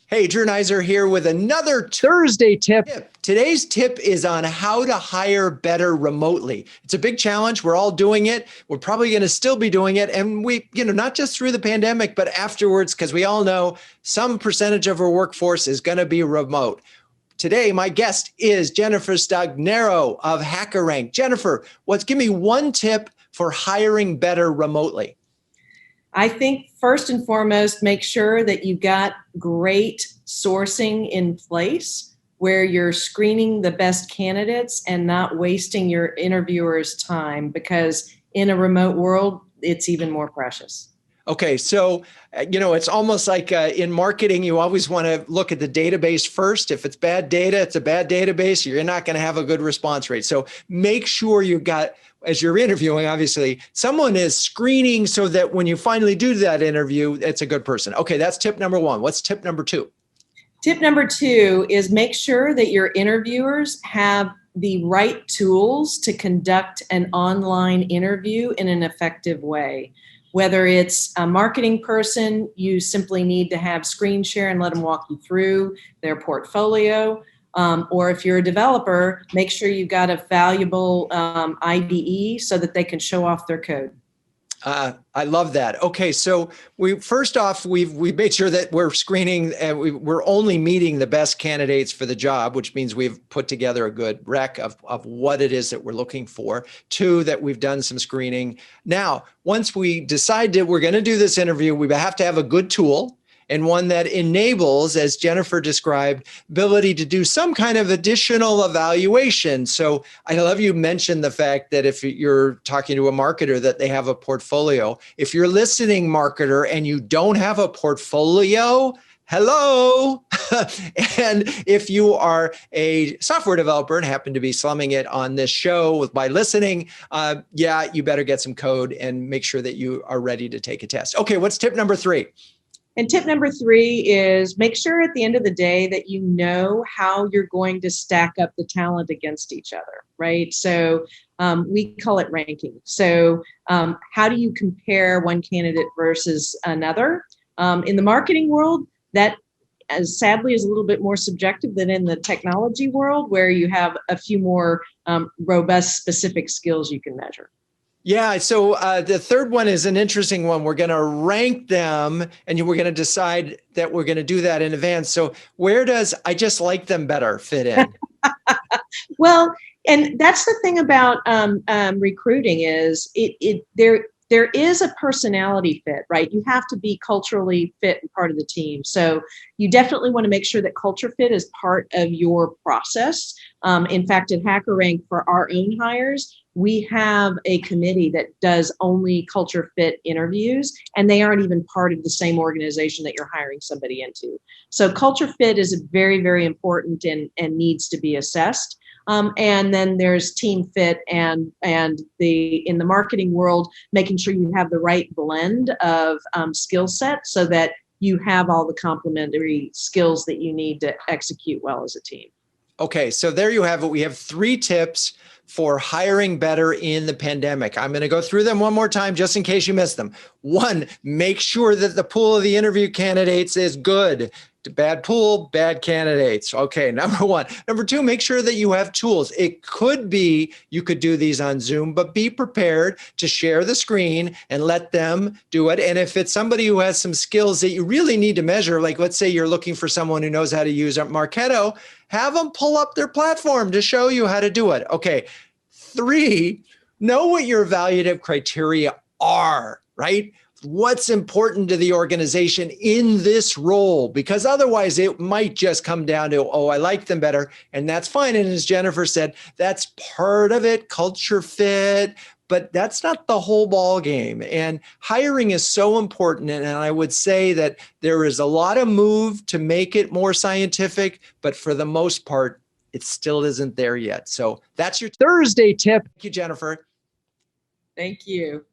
Hey, Drew Neiser here with another Thursday tip. Today's tip is on how to hire better remotely. It's a big challenge. We're all doing it. We're probably going to still be doing it. And we, not just through the pandemic, but afterwards, because we all know some percentage of our workforce is going to be remote. Today, my guest is Jennifer Stagnaro of HackerRank. Jennifer, give me one tip for hiring better remotely. I think first and foremost, make sure that you've got great sourcing in place where you're screening the best candidates and not wasting your interviewers' time, because in a remote world, it's even more precious. Okay, so, it's almost like in marketing, you always want to look at the database first. If it's bad data, it's a bad database. You're not going to have a good response rate. So make sure you've got, as you're interviewing, obviously, someone is screening so that when you finally do that interview, it's a good person. Okay, that's tip number one. What's tip number two? Tip number two is make sure that your interviewers have the right tools to conduct an online interview in an effective way. Whether it's a marketing person, you simply need to have screen share and let them walk you through their portfolio. Or if you're a developer, make sure you've got a valuable IDE so that they can show off their code. I love that. Okay, so we've made sure that we're screening and we're only meeting the best candidates for the job, which means we've put together a good rec of what it is that we're looking for. Two, that we've done some screening. Now, once we decide that we're going to do this interview, we have to have a good tool, and one that enables, as Jennifer described, ability to do some kind of additional evaluation. So I love you mentioned the fact that if you're talking to a marketer, that they have a portfolio. If you're listening, marketer, and you don't have a portfolio, hello. And if you are a software developer and happen to be slumming it on this show by listening, you better get some code and make sure that you are ready to take a test. Okay, what's tip number three? And tip number three is make sure at the end of the day that you know how you're going to stack up the talent against each other, right? So we call it ranking. So how do you compare one candidate versus another? In the marketing world, that sadly is a little bit more subjective than in the technology world, where you have a few more robust specific skills you can measure. Yeah. So the third one is an interesting one. We're going to rank them, and we're going to decide that we're going to do that in advance. So where does "I just like them better" fit in? Well, and that's the thing about recruiting is there is a personality fit, right? You have to be culturally fit and part of the team. So you definitely want to make sure that culture fit is part of your process. In fact, at HackerRank, for our own hires, we have a committee that does only culture fit interviews, and they aren't even part of the same organization that you're hiring somebody into. So culture fit is very, very important and needs to be assessed. And then there's team fit and in the marketing world, making sure you have the right blend of skill set so that you have all the complementary skills that you need to execute well as a team. Okay, so there you have it. We have three tips for hiring better in the pandemic. I'm going to go through them one more time just in case you missed them. One, make sure that the pool of the interview candidates is good. Bad pool, bad candidates. Okay, number one. Number two, make sure that you have tools. It could be you could do these on Zoom, but be prepared to share the screen and let them do it. And if it's somebody who has some skills that you really need to measure, like let's say you're looking for someone who knows how to use Marketo, have them pull up their platform to show you how to do it. Okay. Three, know what your evaluative criteria are, right? What's important to the organization in this role, because otherwise it might just come down to, oh, I like them better. And that's fine. And as Jennifer said, that's part of it, culture fit, but that's not the whole ball game. And hiring is so important. And I would say that there is a lot of move to make it more scientific, but for the most part, it still isn't there yet. So that's your Thursday tip. Thank you, Jennifer. Thank you.